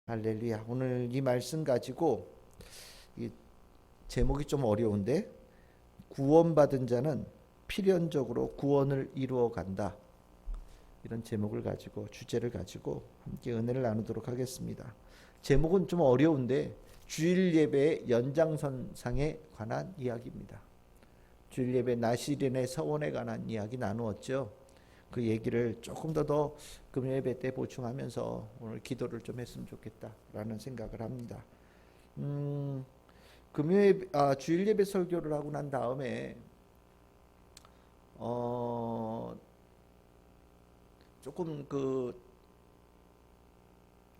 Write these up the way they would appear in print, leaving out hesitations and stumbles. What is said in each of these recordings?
할렐루야. 오늘 이 말씀 가지고 이 제목이 좀 어려운데, 구원받은 자는 필연적으로 구원을 이루어 간다. 이런 제목을 가지고, 주제를 가지고 함께 은혜를 나누도록 하겠습니다. 제목은 좀 어려운데 주일 예배의 연장선상에 관한 이야기입니다. 주일 예배 나시린의 서원에 관한 이야기 나누었죠. 그 얘기를 조금 더 금요 예배 때 보충하면서 오늘 기도를 좀 했으면 좋겠다라는 생각을 합니다. 주일 예배 설교를 하고 난 다음에 조금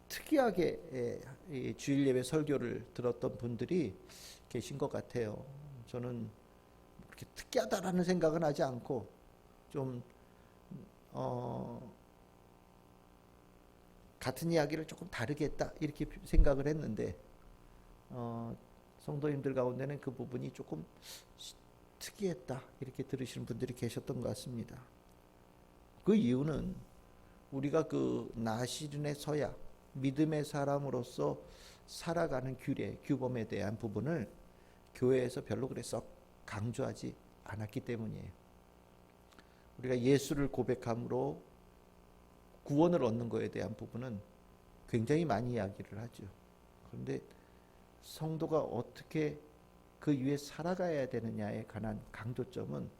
특이하게 이 주일 예배 설교를 들었던 분들이 계신 것 같아요. 저는 그렇게 특이하다라는 생각은 하지 않고 좀 같은 이야기를 조금 다르게 했다 이렇게 생각을 했는데, 성도님들 가운데는 그 부분이 조금 특이했다 이렇게 들으시는 분들이 계셨던 것 같습니다. 그 이유는 우리가 그 나시린의 서약, 믿음의 사람으로서 살아가는 규례, 규범에 대한 부분을 교회에서 별로 그래서 강조하지 않았기 때문이에요. 우리가 예수를 고백함으로 구원을 얻는 것에 대한 부분은 굉장히 많이 이야기를 하죠. 그런데 성도가 어떻게 그 위에 살아가야 되느냐에 관한 강조점은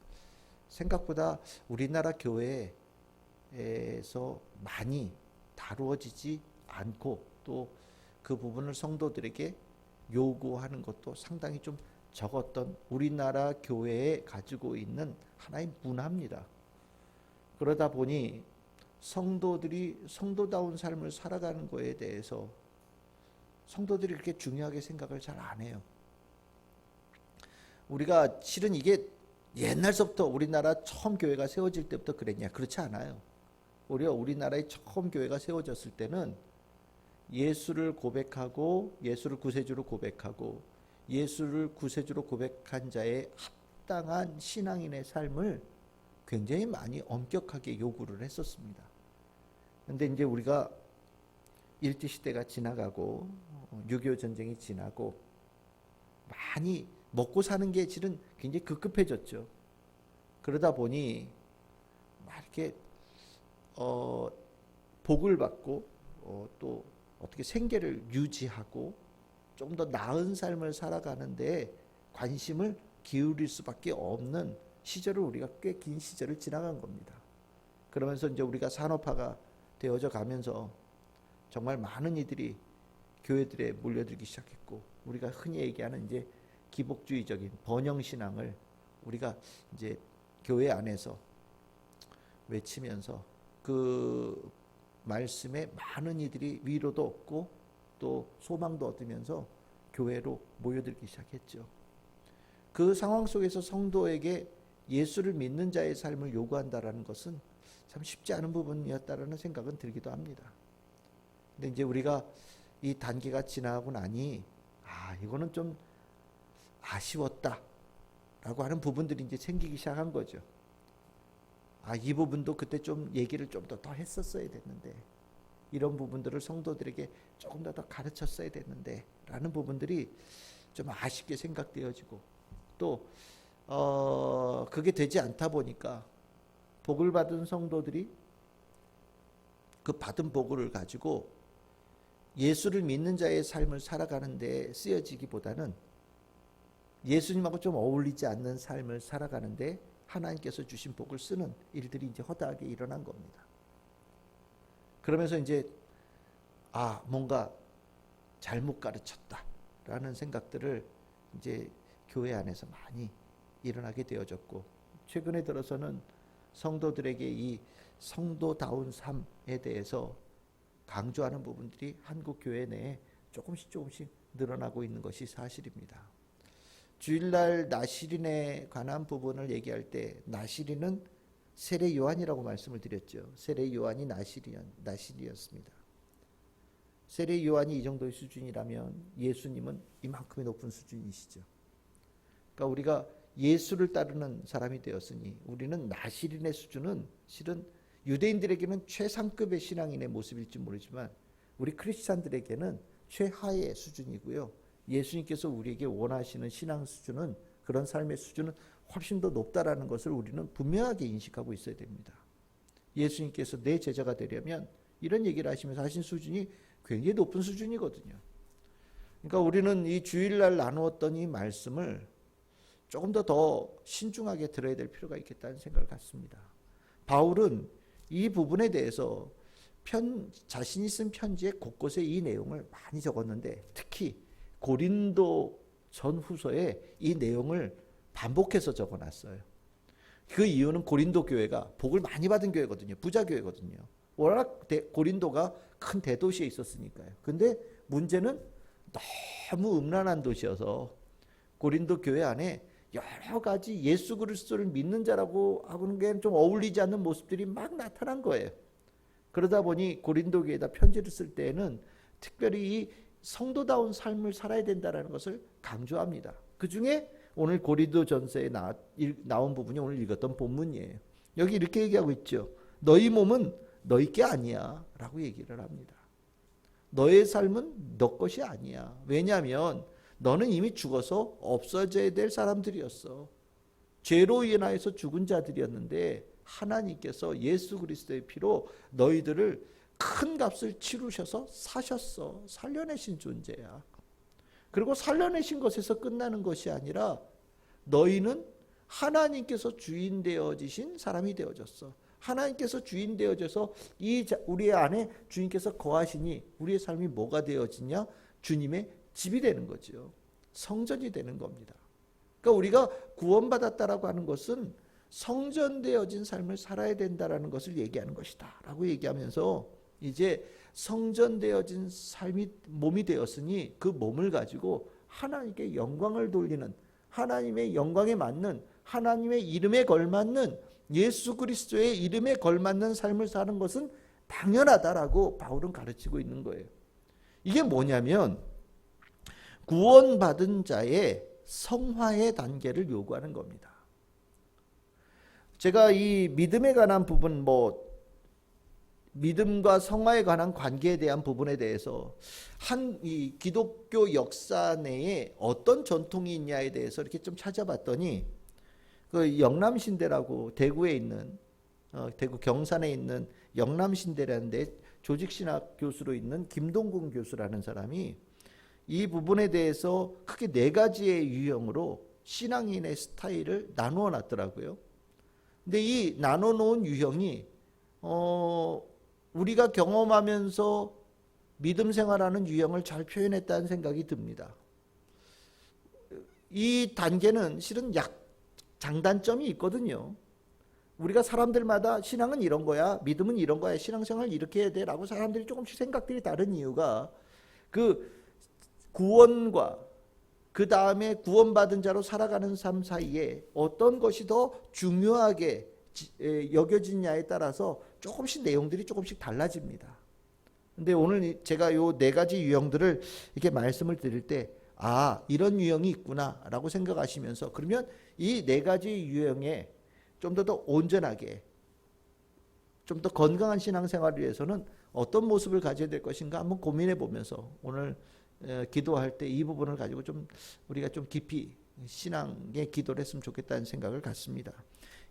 생각보다 우리나라 교회에서 많이 다루어지지 않고, 또 그 부분을 성도들에게 요구하는 것도 상당히 좀 적었던 우리나라 교회에 가지고 있는 하나의 문화입니다. 그러다 보니 성도들이 성도다운 삶을 살아가는 것에 대해서 성도들이 그렇게 중요하게 생각을 잘 안 해요. 우리가 실은 이게 옛날서부터 우리나라 처음 교회가 세워질 때부터 그랬냐? 그렇지 않아요. 오히려 우리나라의 처음 교회가 세워졌을 때는 예수를 고백하고, 예수를 구세주로 고백하고, 예수를 구세주로 고백한 자의 합당한 신앙인의 삶을 굉장히 많이 엄격하게 요구를 했었습니다. 근데 이제 우리가 일제 시대가 지나가고 6.25 전쟁이 지나고 많이 먹고 사는 게 실은 굉장히 급급해졌죠. 그러다 보니 막 이렇게 복을 받고 또 어떻게 생계를 유지하고 좀 더 나은 삶을 살아가는데 관심을 기울일 수밖에 없는 시절을 우리가 꽤 긴 시절을 지나간 겁니다. 그러면서 이제 우리가 산업화가 되어져 가면서 정말 많은 이들이 교회들에 몰려들기 시작했고, 우리가 흔히 얘기하는 이제 기복주의적인 번영 신앙을 우리가 이제 교회 안에서 외치면서 그 말씀에 많은 이들이 위로도 얻고 또 소망도 얻으면서 교회로 모여들기 시작했죠. 그 상황 속에서 성도에게 예수를 믿는 자의 삶을 요구한다라는 것은 참 쉽지 않은 부분이었다라는 생각은 들기도 합니다. 근데 이제 우리가 이 단계가 지나고 나니 이거는 좀 아쉬웠다라고 하는 부분들이 이제 생기기 시작한 거죠. 이 부분도 그때 좀 얘기를 좀 더 했었어야 됐는데, 이런 부분들을 성도들에게 조금 더 가르쳤어야 됐는데 라는 부분들이 좀 아쉽게 생각되어지고, 또 그게 되지 않다 보니까 복을 받은 성도들이 그 받은 복을 가지고 예수를 믿는 자의 삶을 살아가는 데 쓰여지기보다는 예수님하고 좀 어울리지 않는 삶을 살아가는데 하나님께서 주신 복을 쓰는 일들이 이제 허다하게 일어난 겁니다. 그러면서 이제 뭔가 잘못 가르쳤다라는 생각들을 이제 교회 안에서 많이 일어나게 되어졌고, 최근에 들어서는 성도들에게 이 성도다운 삶에 대해서 강조하는 부분들이 한국 교회 내에 조금씩 늘어나고 있는 것이 사실입니다. 주일날 나시린에 관한 부분을 얘기할 때 나시린은 세례 요한이라고 말씀을 드렸죠. 세례 요한이 나시린이었습니다. 세례 요한이 이 정도의 수준이라면 예수님은 이만큼의 높은 수준이시죠. 그러니까 우리가 예수를 따르는 사람이 되었으니 우리는 나시린의 수준은 실은 유대인들에게는 최상급의 신앙인의 모습일지 모르지만 우리 크리스찬들에게는 최하의 수준이고요. 예수님께서 우리에게 원하시는 신앙 수준은, 그런 삶의 수준은 훨씬 더 높다라는 것을 우리는 분명하게 인식하고 있어야 됩니다. 예수님께서 내 제자가 되려면 이런 얘기를 하시면서 하신 수준이 굉장히 높은 수준이거든요. 그러니까 우리는 이 주일날 나누었던 이 말씀을 조금 더 신중하게 들어야 될 필요가 있겠다는 생각을 갖습니다. 바울은 이 부분에 대해서 자신이 쓴 편지에 곳곳에 이 내용을 많이 적었는데, 특히 고린도 전후서에 이 내용을 반복해서 적어놨어요. 그 이유는 고린도 교회가 복을 많이 받은 교회거든요. 부자 교회거든요. 워낙 고린도가 큰 대도시에 있었으니까요. 근데 문제는 너무 음란한 도시여서 고린도 교회 안에 여러 가지 예수 그리스도를 믿는 자라고 하는 게 좀 어울리지 않는 모습들이 막 나타난 거예요. 그러다 보니 고린도 교회에다 편지를 쓸 때에는 특별히 이 성도다운 삶을 살아야 된다는 것을 강조합니다. 그 중에 오늘 고린도전서에 나온 부분이 오늘 읽었던 본문이에요. 여기 이렇게 얘기하고 있죠. 너희 몸은 너희 게 아니야 라고 얘기를 합니다. 너의 삶은 너 것이 아니야. 왜냐하면 너는 이미 죽어서 없어져야 될 사람들이었어. 죄로 인하여서 죽은 자들이었는데 하나님께서 예수 그리스도의 피로 너희들을 큰 값을 치르셔서 사셨어. 살려내신 존재야. 그리고 살려내신 것에서 끝나는 것이 아니라 너희는 하나님께서 주인 되어지신 사람이 되어졌어. 하나님께서 주인 되어져서 우리 안에 주님께서 거하시니 우리의 삶이 뭐가 되어지냐? 주님의 집이 되는 거죠. 성전이 되는 겁니다. 그러니까 우리가 구원받았다라고 하는 것은 성전되어진 삶을 살아야 된다라는 것을 얘기하는 것이다 라고 얘기하면서, 이제 성전되어진 삶이 몸이 되었으니 그 몸을 가지고 하나님께 영광을 돌리는, 하나님의 영광에 맞는, 하나님의 이름에 걸맞는, 예수 그리스도의 이름에 걸맞는 삶을 사는 것은 당연하다라고 바울은 가르치고 있는 거예요. 이게 뭐냐면 구원받은 자의 성화의 단계를 요구하는 겁니다. 제가 이 믿음에 관한 부분, 믿음과 성화에 관한 관계에 대한 부분에 대해서 이 기독교 역사 내에 어떤 전통이 있냐에 대해서 이렇게 좀 찾아봤더니, 그 영남신대라고 대구에 있는, 대구 경산에 있는 영남신대라는 데 조직신학 교수로 있는 김동gun 교수라는 사람이 이 부분에 대해서 크게 4가지의 유형으로 신앙인의 스타일을 나누어 놨더라고요. 근데 이 나눠 놓은 유형이 우리가 경험하면서 믿음 생활하는 유형을 잘 표현했다는 생각이 듭니다. 이 단계는 실은 장단점이 있거든요. 우리가 사람들마다 신앙은 이런 거야, 믿음은 이런 거야, 신앙생활 이렇게 해야 돼 라고 사람들이 조금씩 생각들이 다른 이유가, 그 구원과 그 다음에 구원받은 자로 살아가는 삶 사이에 어떤 것이 더 중요하게 여겨지냐에 따라서 조금씩 내용들이 조금씩 달라집니다. 근데 오늘 제가 요 4가지 유형들을 이렇게 말씀을 드릴 때, 이런 유형이 있구나 라고 생각하시면서, 그러면 이 4가지 유형에 좀 더 온전하게, 좀 더 건강한 신앙생활을 위해서는 어떤 모습을 가져야 될 것인가 한번 고민해 보면서 오늘 기도할 때 이 부분을 가지고 좀 우리가 좀 깊이 신앙의 기도를 했으면 좋겠다는 생각을 갖습니다.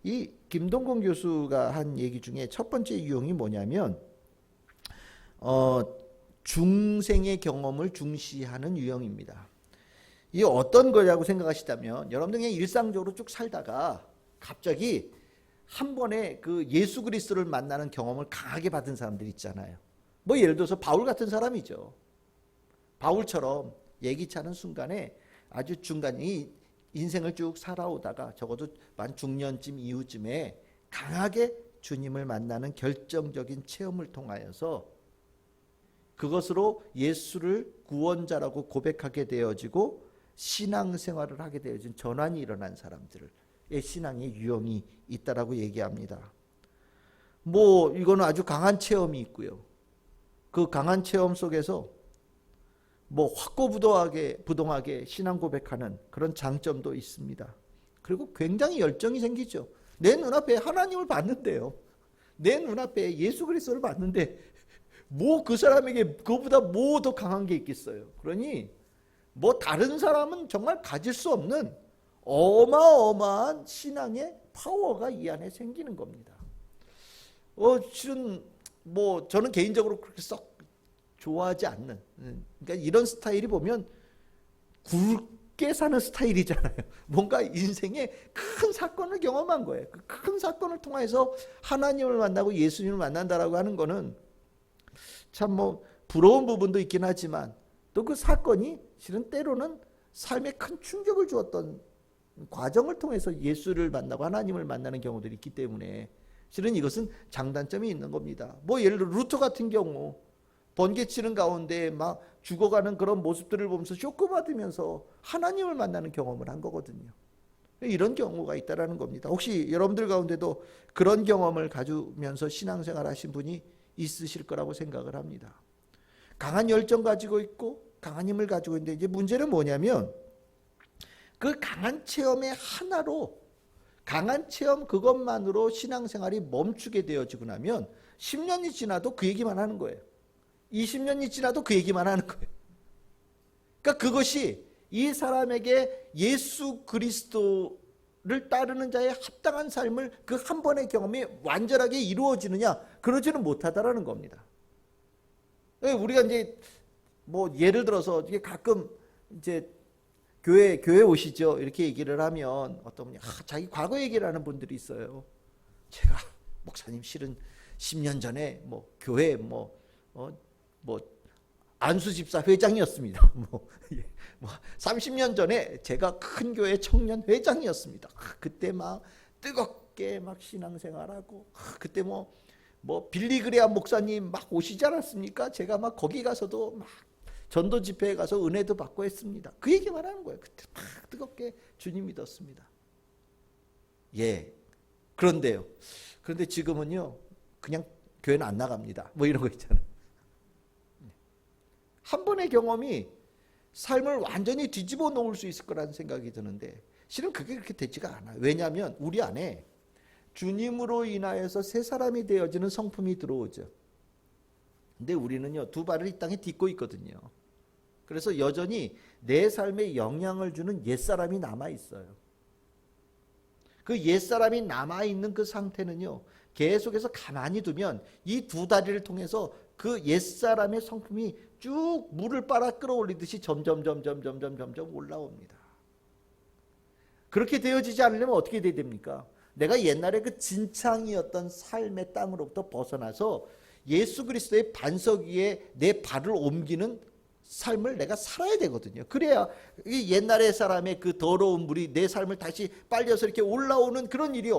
이 김동gun 교수가 한 얘기 중에 첫 번째 유형이 뭐냐면 중생의 경험을 중시하는 유형입니다. 이게 어떤 거냐고 생각하시다면, 여러분들 그냥 일상적으로 쭉 살다가 갑자기 한 번에 그 예수 그리스도를 만나는 경험을 강하게 받은 사람들 있잖아요. 예를 들어서 바울 같은 사람이죠. 바울처럼 예기치 않은 순간에 아주 중간에 인생을 쭉 살아오다가 적어도 만 중년쯤 이후쯤에 강하게 주님을 만나는 결정적인 체험을 통하여서 그것으로 예수를 구원자라고 고백하게 되어지고 신앙생활을 하게 되어진 전환이 일어난 사람들의 신앙의 유형이 있다라고 얘기합니다. 이거는 아주 강한 체험이 있고요. 그 강한 체험 속에서 확고부동하게 신앙 고백하는 그런 장점도 있습니다. 그리고 굉장히 열정이 생기죠. 내 눈앞에 하나님을 봤는데요. 내 눈앞에 예수 그리스도를 봤는데 뭐 그 사람에게 그보다 뭐 더 강한 게 있겠어요. 그러니 뭐 다른 사람은 정말 가질 수 없는 어마어마한 신앙의 파워가 이 안에 생기는 겁니다. 실은 뭐 저는 개인적으로 그렇게 썩 좋아하지 않는, 그러니까 이런 스타일이 보면 굵게 사는 스타일이잖아요. 뭔가 인생에 큰 사건을 경험한 거예요. 그 큰 사건을 통해서 하나님을 만나고 예수님을 만난다라고 하는 거는 참 뭐 부러운 부분도 있긴 하지만 또 그 사건이 실은 때로는 삶에 큰 충격을 주었던 과정을 통해서 예수를 만나고 하나님을 만나는 경우들이 있기 때문에 실은 이것은 장단점이 있는 겁니다. 뭐 예를 들어 루터 같은 경우 번개치는 가운데 막 죽어가는 그런 모습들을 보면서 쇼크받으면서 하나님을 만나는 경험을 한 거거든요. 이런 경우가 있다라는 겁니다. 혹시 여러분들 가운데도 그런 경험을 가지면서 신앙생활 하신 분이 있으실 거라고 생각을 합니다. 강한 열정 가지고 있고 강한 힘을 가지고 있는데 이제 문제는 뭐냐면 그 강한 체험의 하나로 강한 체험 그것만으로 신앙생활이 멈추게 되어지고 나면 10년이 지나도 그 얘기만 하는 거예요. 20년이 지나도 그 얘기만 하는 거예요. 그러니까 그것이 이 사람에게 예수 그리스도를 따르는 자의 합당한 삶을 그 한 번의 경험이 완전하게 이루어지느냐? 그러지는 못하다라는 겁니다. 우리가 이제 뭐 예를 들어서 이게 가끔 이제 교회 오시죠. 이렇게 얘기를 하면 어떤 분이 자기 과거 얘기를 하는 분들이 있어요. 제가 목사님 실은 10년 전에 뭐 교회 뭐 안수집사 회장이었습니다. 뭐 30년 전에 제가 큰 교회 청년 회장이었습니다. 그때 막 뜨겁게 막 신앙생활하고 그때 뭐 빌리그레암 목사님 막 오시지 않았습니까? 제가 막 거기 가서도 막 전도 집회에 가서 은혜도 받고 했습니다. 그 얘기만 하는 거예요. 그때 막 뜨겁게 주님 믿었습니다. 예. 그런데 지금은요, 그냥 교회는 안 나갑니다. 뭐 이런 거 있잖아요. 한 번의 경험이 삶을 완전히 뒤집어 놓을 수 있을 거라는 생각이 드는데 실은 그게 그렇게 되지가 않아요. 왜냐하면 우리 안에 주님으로 인하여서 새 사람이 되어지는 성품이 들어오죠. 근데 우리는요, 두 발을 이 땅에 딛고 있거든요. 그래서 여전히 내 삶에 영향을 주는 옛사람이 남아있어요. 그 옛사람이 남아있는 그 상태는요, 계속해서 가만히 두면 이 두 다리를 통해서 그 옛사람의 성품이 쭉 물을 빨아 끌어올리듯이 점점 올라옵니다. 그렇게 되어지지 않으려면 어떻게 돼야 됩니까? 내가 옛날에 그 진창이었던 삶의 땅으로부터 벗어나서 예수 그리스도의 반석 위에 내 발을 옮기는 삶을 내가 살아야 되거든요. 그래야 이 옛날의 사람의 그 더러운 물이 내 삶을 다시 빨려서 이렇게 올라오는 그런 일이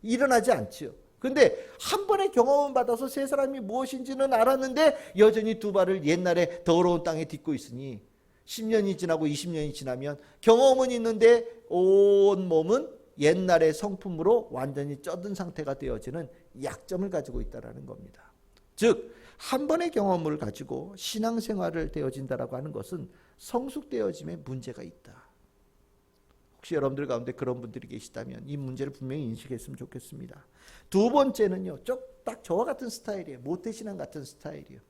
일어나지 않죠. 그런데 한 번의 경험을 받아서 새 사람이 무엇인지는 알았는데 여전히 두 발을 옛날에 더러운 땅에 딛고 있으니 10년이 지나고 20년이 지나면 경험은 있는데 온 몸은 옛날의 성품으로 완전히 쩌든 상태가 되어지는 약점을 가지고 있다는 겁니다. 즉 한 번의 경험을 가지고 신앙생활을 되어진다라고 하는 것은 성숙되어짐에 문제가 있다. 혹시 여러분들 가운데 그런 분들이 계시다면 이 문제를 분명히 인식했으면 좋겠습니다. 두 번째는요, 딱 저와 같은 스타일이에요. 모태신앙 같은 스타일이에요.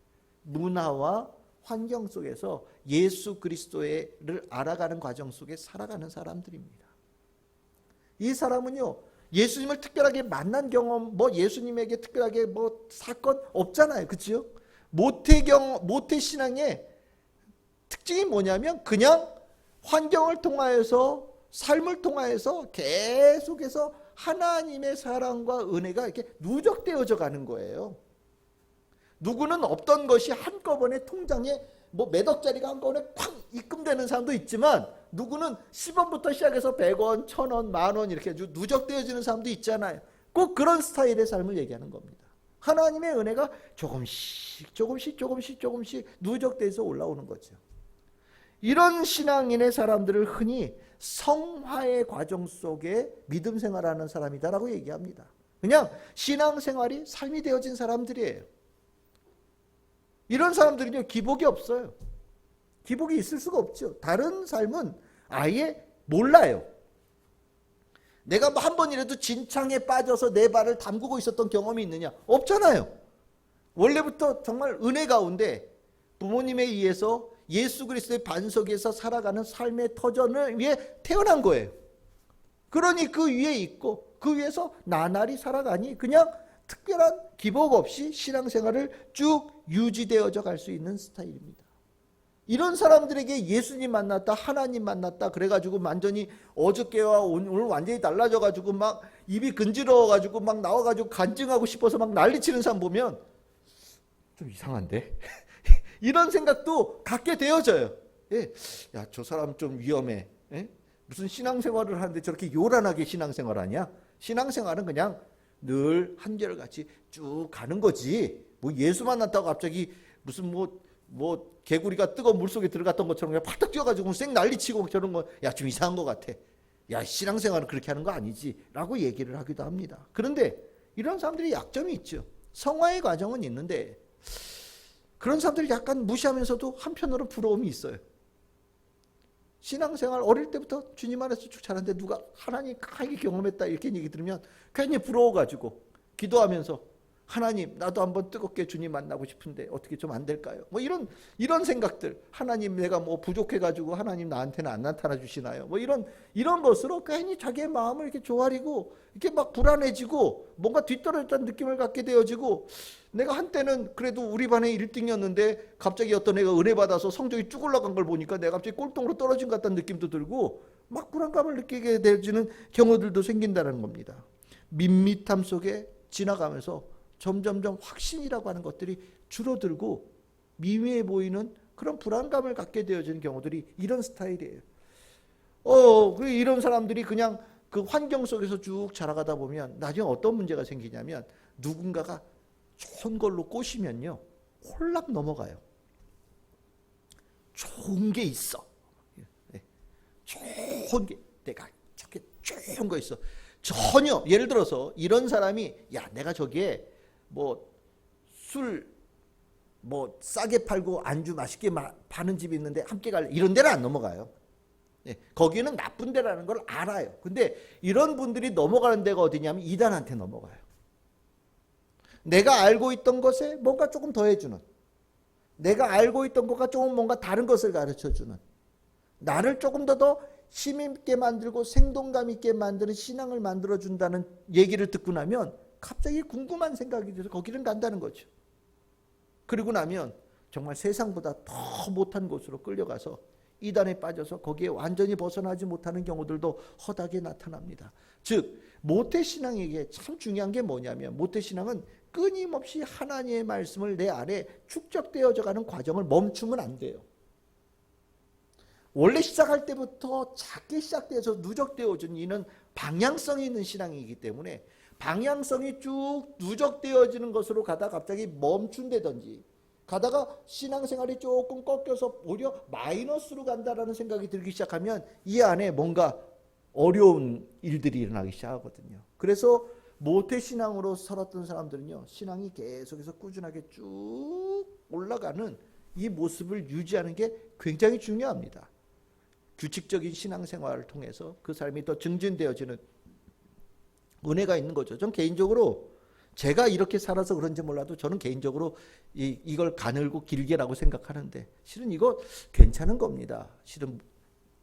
문화와 환경 속에서 예수 그리스도를 알아가는 과정 속에 살아가는 사람들입니다. 이 사람은요, 예수님을 특별하게 만난 경험, 예수님에게 특별하게 사건 없잖아요. 그렇죠? 모태신앙의 특징이 뭐냐면 그냥 환경을 통하여서 삶을 통하여서 계속해서 하나님의 사랑과 은혜가 이렇게 누적되어져 가는 거예요. 누구는 없던 것이 한꺼번에 통장에 몇 억짜리가 한꺼번에 쾅 입금되는 사람도 있지만 누구는 10원부터 시작해서 100원, 1000원, 만원 이렇게 누적되어지는 사람도 있잖아요. 꼭 그런 스타일의 삶을 얘기하는 겁니다. 하나님의 은혜가 조금씩 누적돼서 올라오는 거죠. 이런 신앙인의 사람들을 흔히 성화의 과정 속에 믿음 생활하는 사람이다라고 얘기합니다. 그냥 신앙생활이 삶이 되어진 사람들이에요. 이런 사람들은요, 기복이 없어요. 기복이 있을 수가 없죠. 다른 삶은 아예 몰라요. 내가 한 번이라도 진창에 빠져서 내 발을 담그고 있었던 경험이 있느냐? 없잖아요. 원래부터 정말 은혜 가운데 부모님에 의해서 예수 그리스도의 반석에서 살아가는 삶의 터전을 위해 태어난 거예요. 그러니 그 위에 있고 그 위에서 나날이 살아가니 그냥 특별한 기복 없이 신앙생활을 쭉 유지되어져 갈 수 있는 스타일입니다. 이런 사람들에게 예수님 만났다, 하나님 만났다 그래가지고 완전히 어저께와 오늘 완전히 달라져가지고 막 입이 근지러워가지고 막 나와가지고 간증하고 싶어서 막 난리치는 사람 보면 좀 이상한데? 이런 생각도 갖게 되어져요. 예. 야, 저 사람 좀 위험해. 예? 무슨 신앙생활을 하는데 저렇게 요란하게 신앙생활하냐? 신앙생활은 그냥 늘 한결같이 쭉 가는 거지. 뭐 예수 만났다고 갑자기 무슨 뭐 개구리가 뜨거운 물속에 들어갔던 것처럼 그냥 팍팍 뛰어가지고 쌩 난리치고 저런 거, 야, 좀 이상한 것 같아. 야, 신앙생활은 그렇게 하는 거 아니지 라고 얘기를 하기도 합니다. 그런데 이런 사람들이 약점이 있죠. 성화의 과정은 있는데 그런 사람들을 약간 무시하면서도 한편으로 부러움이 있어요. 신앙생활 어릴 때부터 주님 안에서 쭉 자랐는데 누가 하나님 강하게 경험했다 이렇게 얘기 들으면 괜히 부러워가지고 기도하면서 하나님 나도 한번 뜨겁게 주님 만나고 싶은데 어떻게 좀 안 될까요? 뭐 이런 생각들, 하나님 내가 뭐 부족해가지고 하나님 나한테는 안 나타나 주시나요? 뭐 이런 것으로 괜히 자기의 마음을 이렇게 조아리고 이렇게 막 불안해지고 뭔가 뒤떨어졌다는 느낌을 갖게 되어지고, 내가 한때는 그래도 우리 반에 1등이었는데 갑자기 어떤 애가 은혜 받아서 성적이 쭉 올라간 걸 보니까 내가 갑자기 꼴등으로 떨어진 것 같다는 느낌도 들고 막 불안감을 느끼게 되어지는 경우들도 생긴다는 겁니다. 밋밋함 속에 지나가면서 점점점 확신이라고 하는 것들이 줄어들고 미미해 보이는 그런 불안감을 갖게 되어지는 경우들이 이런 스타일이에요. 이런 사람들이 그냥 그 환경 속에서 쭉 자라가다 보면 나중에 어떤 문제가 생기냐면 누군가가 좋은 걸로 꼬시면요 홀락 넘어가요. 좋은 게 있어. 좋은 게 내가 저게 좋은 거 있어. 전혀 예를 들어서 이런 사람이 야 내가 저기에 뭐 술 뭐 싸게 팔고 안주 맛있게 파는 집이 있는데 함께 갈래 이런 데는 안 넘어가요. 거기는 나쁜 데라는 걸 알아요. 근데 이런 분들이 넘어가는 데가 어디냐면 이단한테 넘어가요. 내가 알고 있던 것에 뭔가 조금 더해주는, 내가 알고 있던 것과 조금 뭔가 다른 것을 가르쳐주는, 나를 조금 더 힘있게 만들고 생동감 있게 만드는 신앙을 만들어준다는 얘기를 듣고 나면 갑자기 궁금한 생각이 들어서 거기를 간다는 거죠. 그리고 나면 정말 세상보다 더 못한 곳으로 끌려가서 이단에 빠져서 거기에 완전히 벗어나지 못하는 경우들도 허다하게 나타납니다. 즉 모태신앙에게 참 중요한 게 뭐냐면 모태신앙은 끊임없이 하나님의 말씀을 내 안에 축적되어져 가는 과정을 멈추면 안 돼요. 원래 시작할 때부터 작게 시작돼서 누적되어진 이는 방향성이 있는 신앙이기 때문에 방향성이 쭉 누적되어지는 것으로 가다가 갑자기 멈춘다든지 가다가 신앙생활이 조금 꺾여서 오히려 마이너스로 간다라는 생각이 들기 시작하면 이 안에 뭔가 어려운 일들이 일어나기 시작하거든요. 그래서 모태신앙으로 살았던 사람들은요 신앙이 계속해서 꾸준하게 쭉 올라가는 이 모습을 유지하는 게 굉장히 중요합니다. 규칙적인 신앙생활을 통해서 그 삶이 더 증진되어지는 은혜가 있는 거죠. 전 개인적으로 제가 이렇게 살아서 그런지 몰라도 저는 개인적으로 이걸 가늘고 길게라고 생각하는데 실은 이거 괜찮은 겁니다. 실은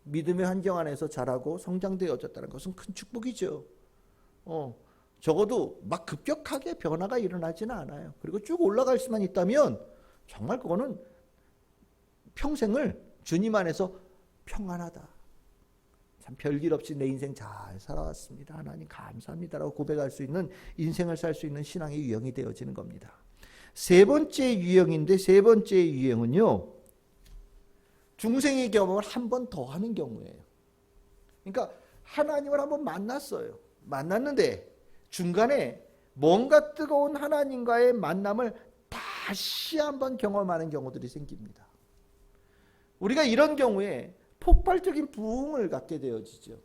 믿음의 환경 안에서 자라고 성장되어졌다는 것은 큰 축복이죠. 적어도 막 급격하게 변화가 일어나지는 않아요. 그리고 쭉 올라갈 수만 있다면 정말 그거는 평생을 주님 안에서 평안하다. 참 별일 없이 내 인생 잘 살아왔습니다. 하나님 감사합니다라고 고백할 수 있는 인생을 살 수 있는 신앙의 유형이 되어지는 겁니다. 세 번째 유형인데 세 번째 유형은요. 중생의 경험을 한 번 더 하는 경우예요. 그러니까 하나님을 한번 만났어요. 만났는데 중간에 뭔가 뜨거운 하나님과의 만남을 다시 한번 경험하는 경우들이 생깁니다. 우리가 이런 경우에 폭발적인 부흥을 갖게 되어지죠.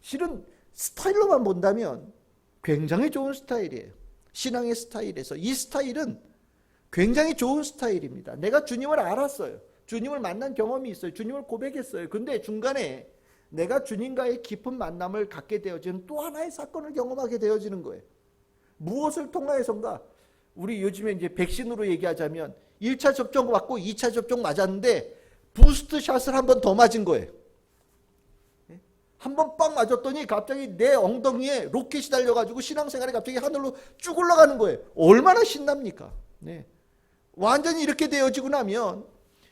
실은 스타일로만 본다면 굉장히 좋은 스타일이에요. 신앙의 스타일에서 이 스타일은 굉장히 좋은 스타일입니다. 내가 주님을 알았어요. 주님을 만난 경험이 있어요. 주님을 고백했어요. 근데 중간에 내가 주님과의 깊은 만남을 갖게 되어지는 또 하나의 사건을 경험하게 되어지는 거예요. 무엇을 통하여서인가? 우리 요즘에 이제 백신으로 얘기하자면 1차 접종 맞고 2차 접종 맞았는데 부스트 샷을 한 번 더 맞은 거예요. 한 번 빵 맞았더니 갑자기 내 엉덩이에 로켓이 달려가지고 신앙생활이 갑자기 하늘로 쭉 올라가는 거예요. 얼마나 신납니까? 네. 완전히 이렇게 되어지고 나면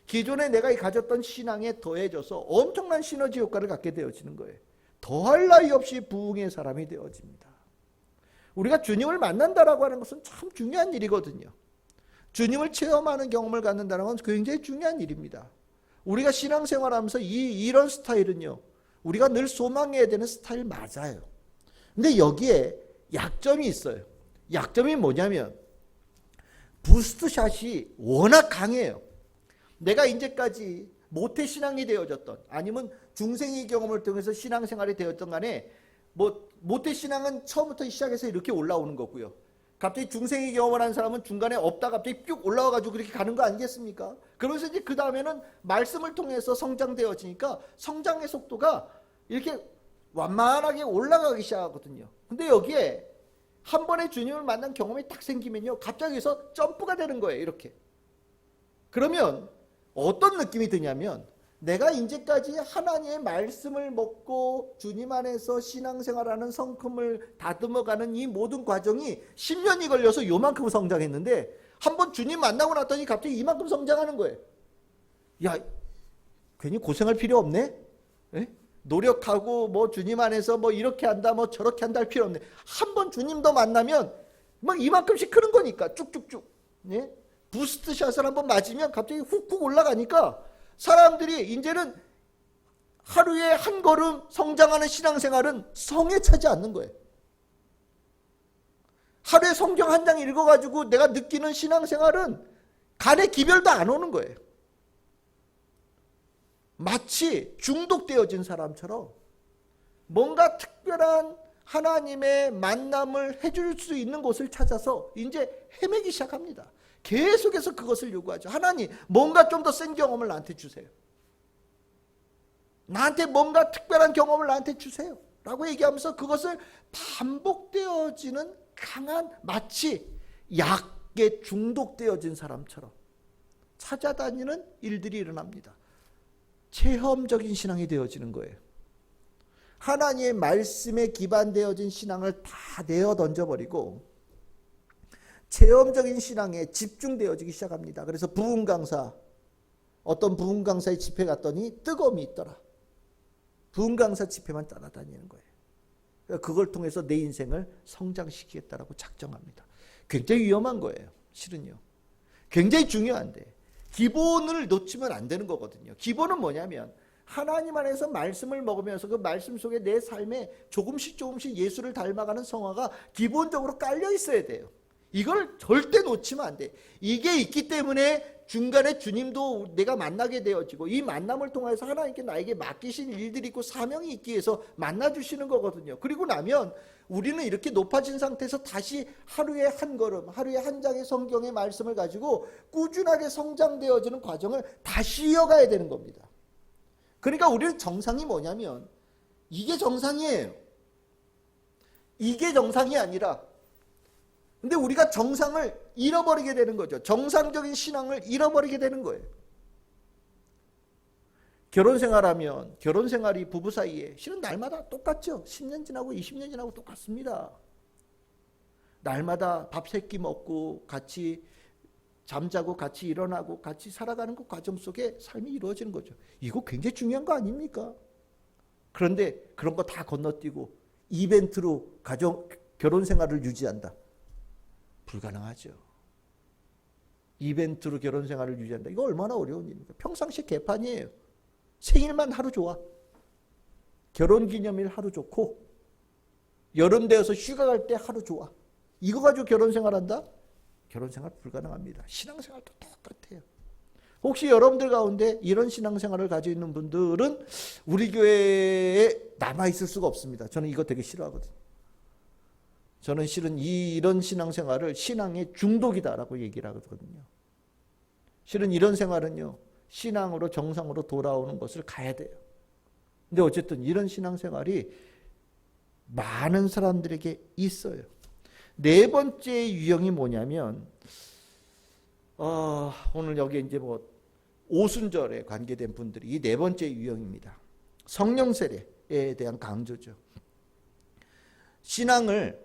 기존에 내가 가졌던 신앙에 더해져서 엄청난 시너지 효과를 갖게 되어지는 거예요. 더할 나위 없이 부흥의 사람이 되어집니다. 우리가 주님을 만난다라고 하는 것은 참 중요한 일이거든요. 주님을 체험하는 경험을 갖는다는 건 굉장히 중요한 일입니다. 우리가 신앙생활하면서 이런 스타일은요, 우리가 늘 소망해야 되는 스타일 맞아요. 근데 여기에 약점이 있어요. 약점이 뭐냐면 부스트샷이 워낙 강해요. 내가 이제까지 모태신앙이 되어졌던, 아니면 중생의 경험을 통해서 신앙생활이 되었던 간에 모태신앙은 처음부터 시작해서 이렇게 올라오는 거고요. 갑자기 중생의 경험을 한 사람은 중간에 없다 갑자기 쭉 올라와가지고 그렇게 가는 거 아니겠습니까? 그러면서 이제 그 다음에는 말씀을 통해서 성장되어지니까 성장의 속도가 이렇게 완만하게 올라가기 시작하거든요. 근데 여기에 한 번에 주님을 만난 경험이 딱 생기면요, 갑자기 여기서 점프가 되는 거예요. 이렇게. 그러면 어떤 느낌이 드냐면, 내가 이제까지 하나님의 말씀을 먹고 주님 안에서 신앙생활하는 성품을 다듬어가는 이 모든 과정이 10년이 걸려서 요만큼 성장했는데, 한번 주님 만나고 났더니 갑자기 이만큼 성장하는 거예요. 야, 괜히 고생할 필요 없네? 에? 노력하고 뭐 주님 안에서 뭐 이렇게 한다 뭐 저렇게 한다 할 필요 없네. 한번 주님도 만나면 막 이만큼씩 크는 거니까 쭉쭉쭉. 예? 부스트샷을 한번 맞으면 갑자기 훅훅 올라가니까 사람들이 이제는 하루에 한 걸음 성장하는 신앙생활은 성에 차지 않는 거예요. 하루에 성경 한 장 읽어가지고 내가 느끼는 신앙생활은 간에 기별도 안 오는 거예요. 마치 중독되어진 사람처럼 뭔가 특별한 하나님의 만남을 해줄 수 있는 곳을 찾아서 이제 헤매기 시작합니다. 계속해서 그것을 요구하죠. 하나님, 뭔가 좀 더 센 경험을 나한테 주세요. 나한테 뭔가 특별한 경험을 나한테 주세요. 라고 얘기하면서 그것을 반복되어지는 강한, 마치 약에 중독되어진 사람처럼 찾아다니는 일들이 일어납니다. 체험적인 신앙이 되어지는 거예요. 하나님의 말씀에 기반되어진 신앙을 다 내어 던져버리고 체험적인 신앙에 집중되어지기 시작합니다. 그래서 부흥 강사, 어떤 부흥 강사의 집회 갔더니 뜨거움이 있더라. 부흥 강사 집회만 따라다니는 거예요. 그걸 통해서 내 인생을 성장시키겠다라고 작정합니다. 굉장히 위험한 거예요. 실은요. 굉장히 중요한데 기본을 놓치면 안 되는 거거든요. 기본은 뭐냐면 하나님 안에서 말씀을 먹으면서 그 말씀 속에 내 삶에 조금씩 예수를 닮아가는 성화가 기본적으로 깔려 있어야 돼요. 이걸 절대 놓치면 안 돼. 이게 있기 때문에 중간에 주님도 내가 만나게 되어지고 이 만남을 통해서 하나님께 나에게 맡기신 일들이 있고 사명이 있기 위해서 만나주시는 거거든요. 그리고 나면 우리는 이렇게 높아진 상태에서 다시 하루에 한 걸음, 하루에 한 장의 성경의 말씀을 가지고 꾸준하게 성장되어지는 과정을 다시 이어가야 되는 겁니다. 그러니까 우리는 정상이 뭐냐면 이게 정상이에요. 이게 정상이 아니라, 근데 우리가 정상을 잃어버리게 되는 거죠. 정상적인 신앙을 잃어버리게 되는 거예요. 결혼생활하면 결혼생활이 부부 사이에 실은 날마다 똑같죠. 10년 지나고 20년 지나고 똑같습니다. 날마다 밥 세 끼 먹고 같이 잠자고 같이 일어나고 같이 살아가는 그 과정 속에 삶이 이루어지는 거죠. 이거 굉장히 중요한 거 아닙니까? 그런데 그런 거 다 건너뛰고 이벤트로 결혼생활을 유지한다. 불가능하죠. 이벤트로 결혼생활을 유지한다. 이거 얼마나 어려운 일입니까? 평상시 개판이에요. 생일만 하루 좋아. 결혼기념일 하루 좋고 여름 되어서 휴가 갈 때 하루 좋아. 이거 가지고 결혼생활한다? 결혼생활 불가능합니다. 신앙생활도 똑같아요. 혹시 여러분들 가운데 이런 신앙생활을 가지고 있는 분들은 우리 교회에 남아있을 수가 없습니다. 저는 이거 되게 싫어하거든요. 저는 실은 이런 신앙생활을 신앙의 중독이다라고 얘기를 하거든요. 실은 이런 생활은요, 신앙으로 정상으로 돌아오는 것을 가야 돼요. 근데 어쨌든 이런 신앙생활이 많은 사람들에게 있어요. 네 번째 유형이 뭐냐면 오늘 여기 이제 뭐 오순절에 관계된 분들이 이 네 번째 유형입니다. 성령 세례에 대한 강조죠. 신앙을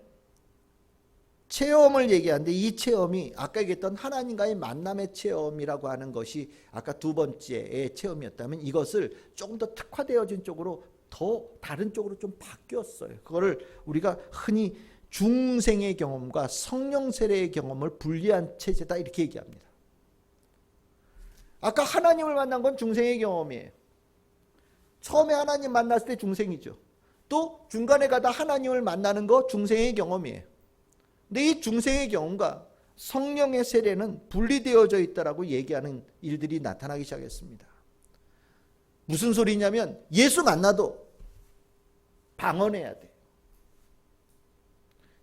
체험을 얘기하는데 이 체험이 아까 얘기했던 하나님과의 만남의 체험이라고 하는 것이 아까 두 번째의 체험이었다면 이것을 조금 더 특화되어진 쪽으로 더 다른 쪽으로 좀 바뀌었어요. 그거를 우리가 흔히 중생의 경험과 성령 세례의 경험을 분리한 체제다 이렇게 얘기합니다. 아까 하나님을 만난 건 중생의 경험이에요. 처음에 하나님 만났을 때 중생이죠. 또 중간에 가다 하나님을 만나는 거 중생의 경험이에요. 근데 이 중생의 경험과 성령의 세례는 분리되어져 있다라고 얘기하는 일들이 나타나기 시작했습니다. 무슨 소리냐면 예수 만나도 방언해야 돼.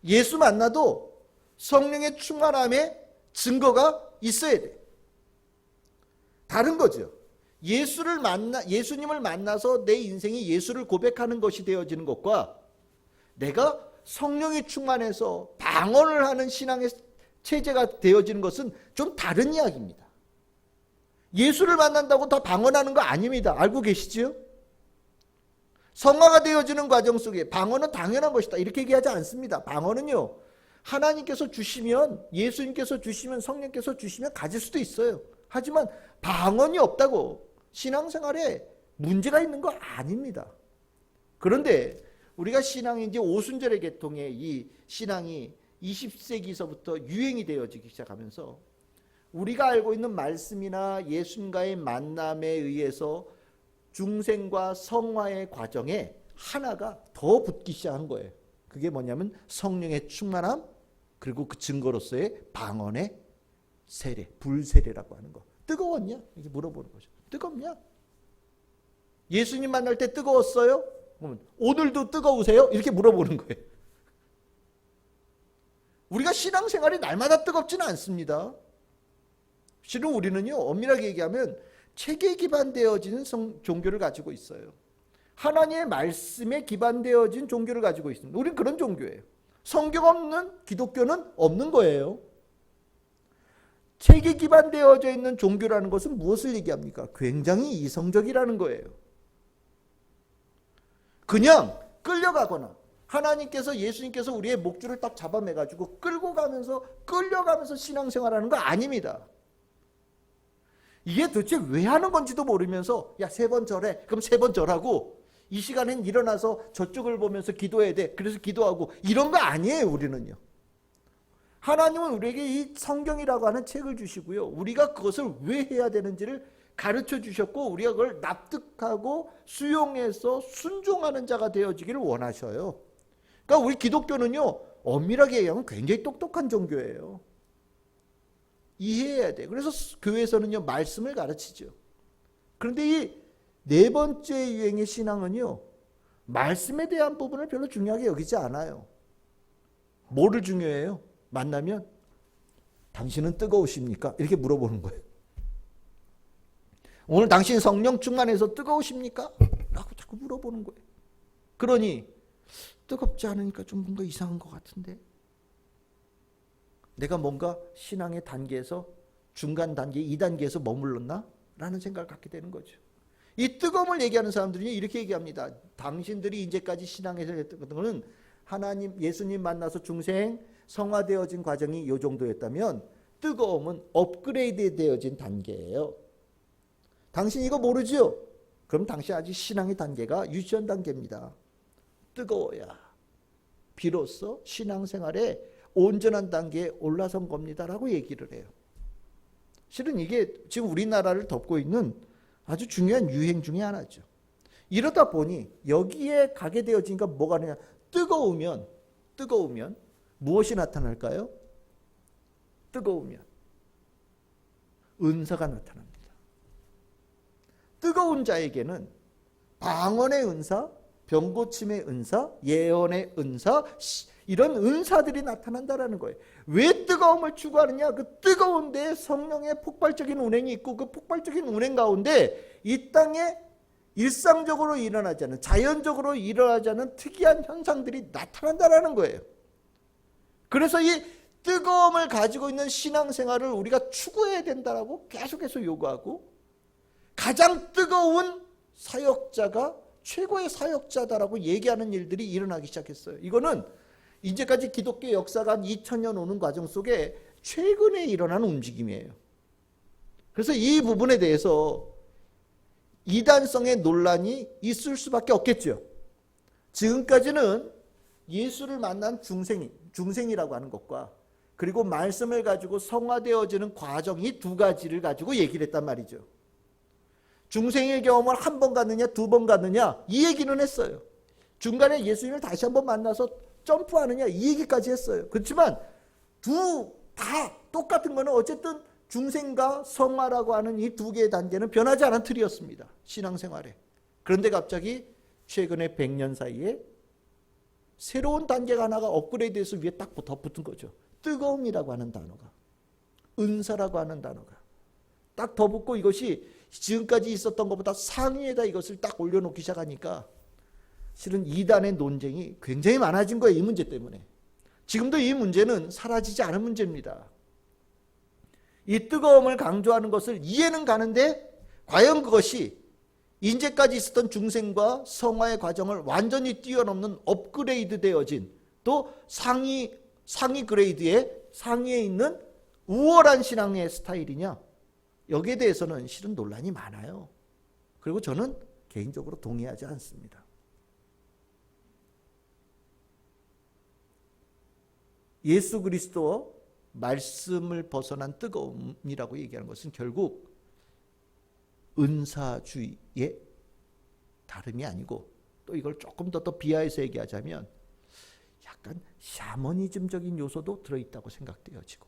예수 만나도 성령의 충만함의 증거가 있어야 돼. 다른 거죠. 예수님을 만나서 내 인생이 예수를 고백하는 것이 되어지는 것과 내가 성령이 충만해서 방언을 하는 신앙의 체제가 되어지는 것은 좀 다른 이야기입니다. 예수를 만난다고 다 방언하는 거 아닙니다. 알고 계시지요? 성화가 되어지는 과정 속에 방언은 당연한 것이다 이렇게 얘기하지 않습니다. 방언은요, 하나님께서 주시면, 예수님께서 주시면, 성령께서 주시면 가질 수도 있어요. 하지만 방언이 없다고 신앙생활에 문제가 있는 거 아닙니다. 그런데 우리가 신앙이 이제 오순절의 계통의 이 신앙이 20세기서부터 유행이 되어지기 시작하면서 우리가 알고 있는 말씀이나 예수님과의 만남에 의해서 중생과 성화의 과정에 하나가 더 붙기 시작한 거예요. 그게 뭐냐면 성령의 충만함, 그리고 그 증거로서의 방언의 세례, 불세례라고 하는 거. 뜨거웠냐? 이렇게 물어보는 거죠. 뜨겁냐? 예수님 만날 때 뜨거웠어요? 오늘도 뜨거우세요? 이렇게 물어보는 거예요. 우리가 신앙생활이 날마다 뜨겁지는 않습니다. 실은 우리는요, 엄밀하게 얘기하면 책에 기반되어지는 종교를 가지고 있어요. 하나님의 말씀에 기반되어진 종교를 가지고 있습니다. 우리는 그런 종교예요. 성경 없는 기독교는 없는 거예요. 책에 기반되어져 있는 종교라는 것은 무엇을 얘기합니까? 굉장히 이성적이라는 거예요. 그냥 끌려가거나 하나님께서, 예수님께서 우리의 목줄을 딱 잡아매가지고 끌려가면서 신앙생활하는 거 아닙니다. 이게 도대체 왜 하는 건지도 모르면서 야, 3번 절해. 그럼 3번 절하고 이 시간엔 일어나서 저쪽을 보면서 기도해야 돼. 그래서 기도하고 이런 거 아니에요. 우리는요. 하나님은 우리에게 이 성경이라고 하는 책을 주시고요. 우리가 그것을 왜 해야 되는지를 가르쳐 주셨고 우리가 그걸 납득하고 수용해서 순종하는 자가 되어지기를 원하셔요. 그러니까 우리 기독교는요, 엄밀하게 얘기하면 굉장히 똑똑한 종교예요. 이해해야 돼. 그래서 교회에서는요, 말씀을 가르치죠. 그런데 이 네 번째 유행의 신앙은요, 말씀에 대한 부분을 별로 중요하게 여기지 않아요. 뭐를 중요해요? 만나면 당신은 뜨거우십니까? 이렇게 물어보는 거예요. 오늘 당신 성령 충만해서 뜨거우십니까? 라고 자꾸 물어보는 거예요. 그러니 뜨겁지 않으니까 좀 뭔가 이상한 것 같은데, 내가 뭔가 신앙의 단계에서 중간 단계, 2단계에서 머물렀나? 라는 생각을 갖게 되는 거죠. 이 뜨거움을 얘기하는 사람들이 이렇게 얘기합니다. 당신들이 이제까지 신앙에서 했던 것은 하나님, 예수님 만나서 중생 성화되어진 과정이 이 정도였다면 뜨거움은 업그레이드 되어진 단계예요. 당신 이거 모르죠? 그럼 당신 아직 신앙의 단계가 유치원 단계입니다. 뜨거워야 비로소 신앙생활에 온전한 단계에 올라선 겁니다라고 얘기를 해요. 실은 이게 지금 우리나라를 덮고 있는 아주 중요한 유행 중에 하나죠. 이러다 보니 여기에 가게 되어지니까 뭐가 되냐? 뜨거우면 무엇이 나타날까요? 뜨거우면 은사가 나타납니다. 뜨거운 자에게는 방언의 은사, 병고침의 은사, 예언의 은사, 이런 은사들이 나타난다라는 거예요. 왜 뜨거움을 추구하느냐? 그 뜨거운 데에 성령의 폭발적인 운행이 있고 그 폭발적인 운행 가운데 이 땅에 일상적으로 일어나지 않은, 자연적으로 일어나지 않은 특이한 현상들이 나타난다라는 거예요. 그래서 이 뜨거움을 가지고 있는 신앙생활을 우리가 추구해야 된다라고 계속해서 요구하고, 가장 뜨거운 사역자가 최고의 사역자다라고 얘기하는 일들이 일어나기 시작했어요. 이거는 이제까지 기독교 역사가 한 2000년 오는 과정 속에 최근에 일어난 움직임이에요. 그래서 이 부분에 대해서 이단성의 논란이 있을 수밖에 없겠죠. 지금까지는 예수를 만난 중생이라고 하는 것과 그리고 말씀을 가지고 성화되어지는 과정, 이 두 가지를 가지고 얘기를 했단 말이죠. 중생의 경험을 한 번 갖느냐 두 번 갖느냐 이 얘기는 했어요. 중간에 예수님을 다시 한번 만나서 점프하느냐 이 얘기까지 했어요. 그렇지만 다 똑같은 거는 어쨌든 중생과 성화라고 하는 이 두 개의 단계는 변하지 않은 틀이었습니다. 신앙생활에. 그런데 갑자기 최근에 100년 사이에 새로운 단계가 하나가 업그레이드해서 위에 딱 덧붙은 거죠. 뜨거움이라고 하는 단어가, 은사라고 하는 단어가 딱 덧붙고, 이것이 지금까지 있었던 것보다 상위에다 이것을 딱 올려놓기 시작하니까 실은 이단의 논쟁이 굉장히 많아진 거예요. 이 문제 때문에. 지금도 이 문제는 사라지지 않은 문제입니다. 이 뜨거움을 강조하는 것을 이해는 가는데 과연 그것이 이제까지 있었던 중생과 성화의 과정을 완전히 뛰어넘는 업그레이드 되어진, 또 상위 그레이드의 상위에 있는 우월한 신앙의 스타일이냐, 여기에 대해서는 실은 논란이 많아요. 그리고 저는 개인적으로 동의하지 않습니다. 예수 그리스도 말씀을 벗어난 뜨거움이라고 얘기하는 것은 결국 은사주의의 다름이 아니고, 또 이걸 조금 더 비하해서 얘기하자면 약간 샤머니즘적인 요소도 들어있다고 생각되어지고,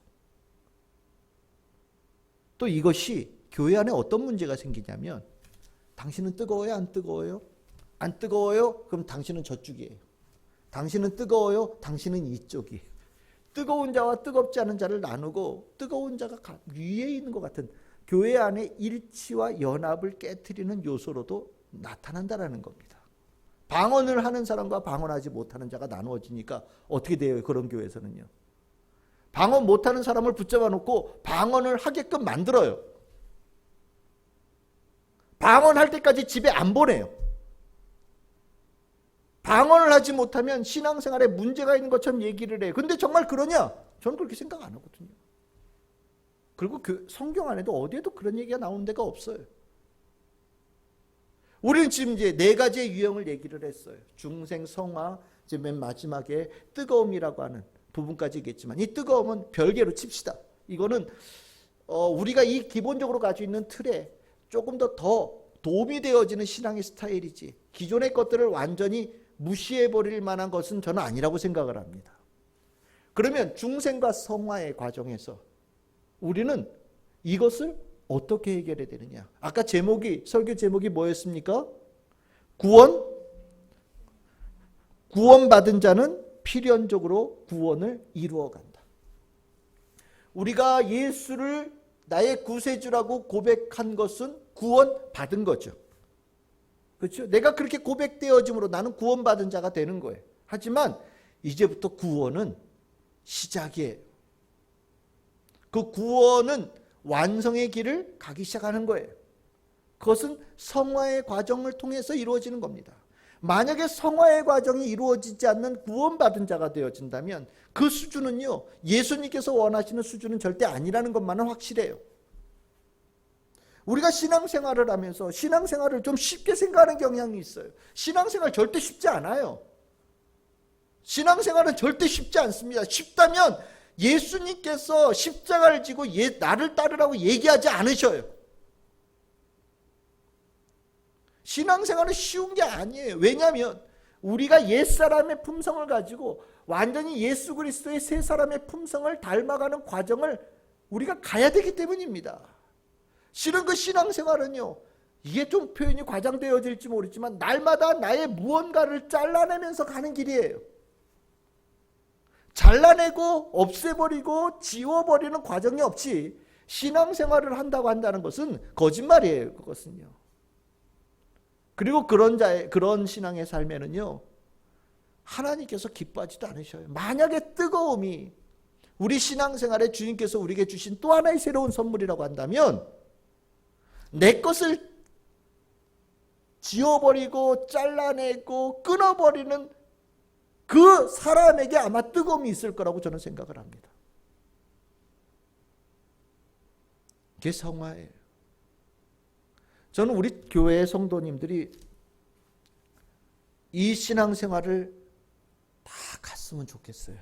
또 이것이 교회 안에 어떤 문제가 생기냐면, 당신은 뜨거워요? 안 뜨거워요? 안 뜨거워요? 그럼 당신은 저쪽이에요. 당신은 뜨거워요? 당신은 이쪽이에요. 뜨거운 자와 뜨겁지 않은 자를 나누고, 뜨거운 자가 위에 있는 것 같은 교회 안에 일치와 연합을 깨트리는 요소로도 나타난다라는 겁니다. 방언을 하는 사람과 방언하지 못하는 자가 나누어지니까 어떻게 돼요? 그런 교회에서는요. 방언 못하는 사람을 붙잡아 놓고 방언을 하게끔 만들어요. 방언할 때까지 집에 안 보내요. 방언을 하지 못하면 신앙생활에 문제가 있는 것처럼 얘기를 해요. 근데 정말 그러냐? 저는 그렇게 생각 안 하거든요. 그리고 성경 안에도 어디에도 그런 얘기가 나오는 데가 없어요. 우리는 지금 이제 4가지의 유형을 얘기를 했어요. 중생, 성화, 이제 맨 마지막에 뜨거움이라고 하는 부분까지 얘기했지만, 이 뜨거움은 별개로 칩시다. 이거는 우리가 이 기본적으로 가지고 있는 틀에 조금 더 도움이 되어지는 신앙의 스타일이지, 기존의 것들을 완전히 무시해버릴 만한 것은 저는 아니라고 생각을 합니다. 그러면 중생과 성화의 과정에서 우리는 이것을 어떻게 해결해야 되느냐? 아까 설교 제목이 뭐였습니까? 구원받은 자는 필연적으로 구원을 이루어간다. 우리가 예수를 나의 구세주라고 고백한 것은 구원받은 거죠. 그렇죠? 내가 그렇게 고백되어짐으로 나는 구원받은 자가 되는 거예요. 하지만 이제부터 구원은 시작이에요. 그 구원은 완성의 길을 가기 시작하는 거예요. 그것은 성화의 과정을 통해서 이루어지는 겁니다. 만약에 성화의 과정이 이루어지지 않는 구원받은 자가 되어진다면 그 수준은요, 예수님께서 원하시는 수준은 절대 아니라는 것만은 확실해요. 우리가 신앙생활을 하면서 신앙생활을 좀 쉽게 생각하는 경향이 있어요. 신앙생활 절대 쉽지 않아요. 신앙생활은 절대 쉽지 않습니다. 쉽다면 예수님께서 십자가를 지고 나를 따르라고 얘기하지 않으셔요. 신앙생활은 쉬운 게 아니에요. 왜냐하면 우리가 옛사람의 품성을 가지고 완전히 예수 그리스도의 새 사람의 품성을 닮아가는 과정을 우리가 가야 되기 때문입니다. 실은 그 신앙생활은요, 이게 좀 표현이 과장되어질지 모르지만 날마다 나의 무언가를 잘라내면서 가는 길이에요. 잘라내고 없애버리고 지워버리는 과정이 없이 신앙생활을 한다고 한다는 것은 거짓말이에요. 그것은요. 그리고 그런 신앙의 삶에는요, 하나님께서 기뻐하지도 않으셔요. 만약에 뜨거움이 우리 신앙생활에 주님께서 우리에게 주신 또 하나의 새로운 선물이라고 한다면 내 것을 지워버리고 잘라내고 끊어버리는 그 사람에게 아마 뜨거움이 있을 거라고 저는 생각을 합니다. 그게 성화예요. 저는 우리 교회의 성도님들이 이 신앙생활을 다 갔으면 좋겠어요.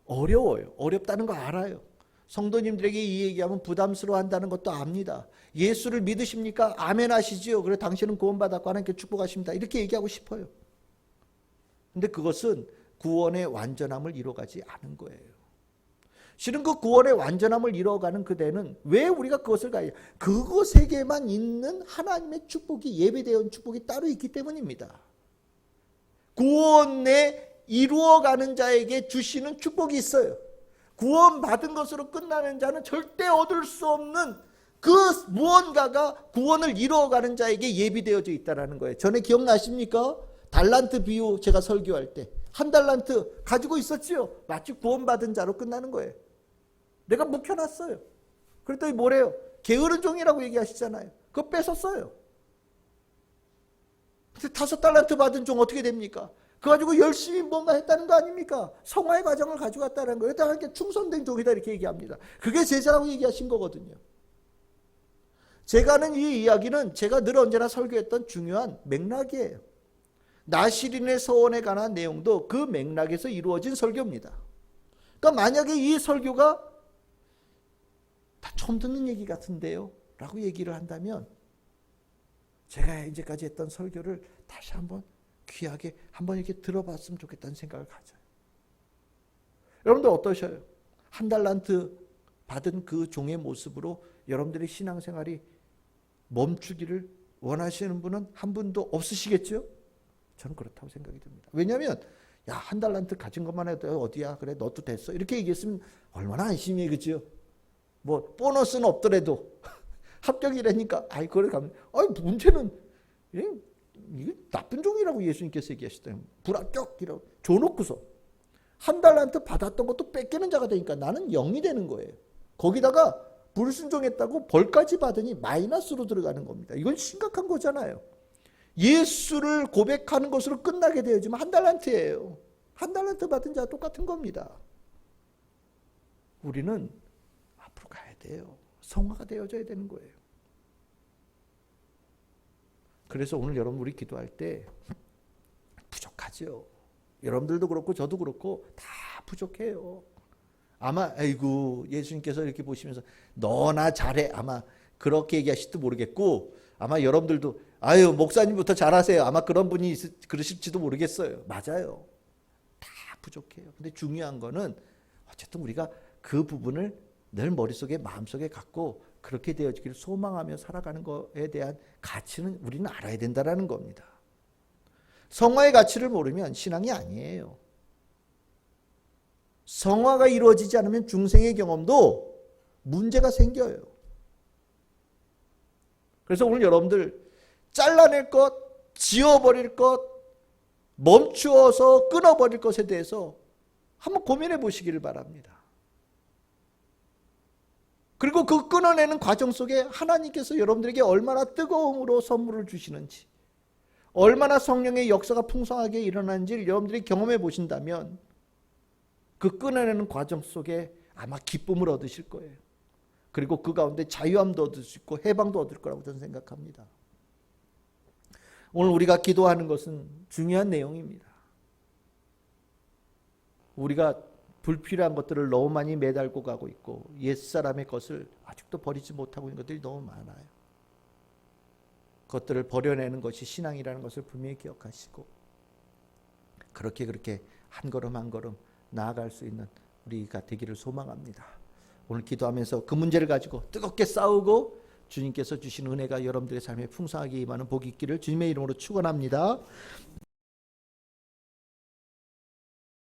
어려워요. 어렵다는 거 알아요. 성도님들에게 이 얘기하면 부담스러워 한다는 것도 압니다. 예수를 믿으십니까? 아멘 하시지요. 그래 당신은 구원받았고 하나님께 축복하십니다. 이렇게 얘기하고 싶어요. 근데 그것은 구원의 완전함을 이뤄가지 않은 거예요. 실은 그 구원의 완전함을 이뤄가는 그대는 왜 우리가 그것을 가요? 그것에게만 있는 하나님의 축복이 예배되어 온 축복이 따로 있기 때문입니다. 구원에 이루어가는 자에게 주시는 축복이 있어요. 구원받은 것으로 끝나는 자는 절대 얻을 수 없는 그 무언가가 구원을 이루어가는 자에게 예비되어져 있다는 거예요. 전에 기억나십니까? 달란트 비유 제가 설교할 때 한 달란트 가지고 있었지요. 마치 구원받은 자로 끝나는 거예요. 내가 묵혀놨어요. 그랬더니 뭐래요? 게으른 종이라고 얘기하시잖아요. 그거 뺏었어요. 근데 5달란트 받은 종 어떻게 됩니까? 그거 가지고 열심히 뭔가 했다는 거 아닙니까? 성화의 과정을 가져갔다는 거예요. 하나님께 충성된 종이다 이렇게 얘기합니다. 그게 제자라고 얘기하신 거거든요. 제가 하는 이 이야기는 제가 늘 언제나 설교했던 중요한 맥락이에요. 나시린의 서원에 관한 내용도 그 맥락에서 이루어진 설교입니다. 그러니까 만약에 이 설교가 다 처음 듣는 얘기 같은데요 라고 얘기를 한다면 제가 이제까지 했던 설교를 다시 한번 귀하게 한번 이렇게 들어봤으면 좋겠다는 생각을 가져요. 여러분들 어떠셔요? 한 달란트 받은 그 종의 모습으로 여러분들의 신앙생활이 멈추기를 원하시는 분은 한 분도 없으시겠죠? 저는 그렇다고 생각이 듭니다. 왜냐하면 야, 한 달란트 가진 것만 해도 어디야? 그래 너도 됐어. 이렇게 얘기했으면 얼마나 안심해, 그죠? 뭐 보너스는 없더라도 합격이라니까 아이 그걸 가면 문제는 이게 나쁜 종이라고 예수님께서 얘기하시더라고요. 불합격이라고 줘놓고서 한 달란트 받았던 것도 뺏기는 자가 되니까 나는 0이 되는 거예요. 거기다가 불순종했다고 벌까지 받으니 마이너스로 들어가는 겁니다. 이건 심각한 거잖아요. 예수를 고백하는 것으로 끝나게 되어지면 한 달란트예요. 한 달란트 받은 자와 똑같은 겁니다. 우리는 앞으로 가야 돼요. 성화가 되어져야 되는 거예요. 그래서 오늘 여러분 우리 기도할 때 부족하죠. 여러분들도 그렇고 저도 그렇고 다 부족해요. 아마 아이고 예수님께서 이렇게 보시면서 너나 잘해 아마 그렇게 얘기하실지도 모르겠고 아마 여러분들도 아유 목사님부터 잘하세요 아마 그런 분이 그러실지도 모르겠어요. 맞아요. 다 부족해요. 근데 중요한 거는 어쨌든 우리가 그 부분을 늘 머릿속에 마음속에 갖고 그렇게 되어지기를 소망하며 살아가는 것에 대한 가치는 우리는 알아야 된다는 겁니다. 성화의 가치를 모르면 신앙이 아니에요. 성화가 이루어지지 않으면 중생의 경험도 문제가 생겨요. 그래서 오늘 여러분들 잘라낼 것, 지워버릴 것, 멈추어서 끊어버릴 것에 대해서 한번 고민해 보시기를 바랍니다. 그리고 그 끊어내는 과정 속에 하나님께서 여러분들에게 얼마나 뜨거움으로 선물을 주시는지, 얼마나 성령의 역사가 풍성하게 일어나는지를 여러분들이 경험해 보신다면 그 끊어내는 과정 속에 아마 기쁨을 얻으실 거예요. 그리고 그 가운데 자유함도 얻을 수 있고 해방도 얻을 거라고 저는 생각합니다. 오늘 우리가 기도하는 것은 중요한 내용입니다. 우리가 불필요한 것들을 너무 많이 매달고 가고 있고 옛사람의 것을 아직도 버리지 못하고 있는 것들이 너무 많아요. 그것들을 버려내는 것이 신앙이라는 것을 분명히 기억하시고 그렇게 한 걸음 한 걸음 나아갈 수 있는 우리가 되기를 소망합니다. 오늘 기도하면서 그 문제를 가지고 뜨겁게 싸우고 주님께서 주신 은혜가 여러분들의 삶에 풍성하게 임하는 복이 있기를 주님의 이름으로 축원합니다.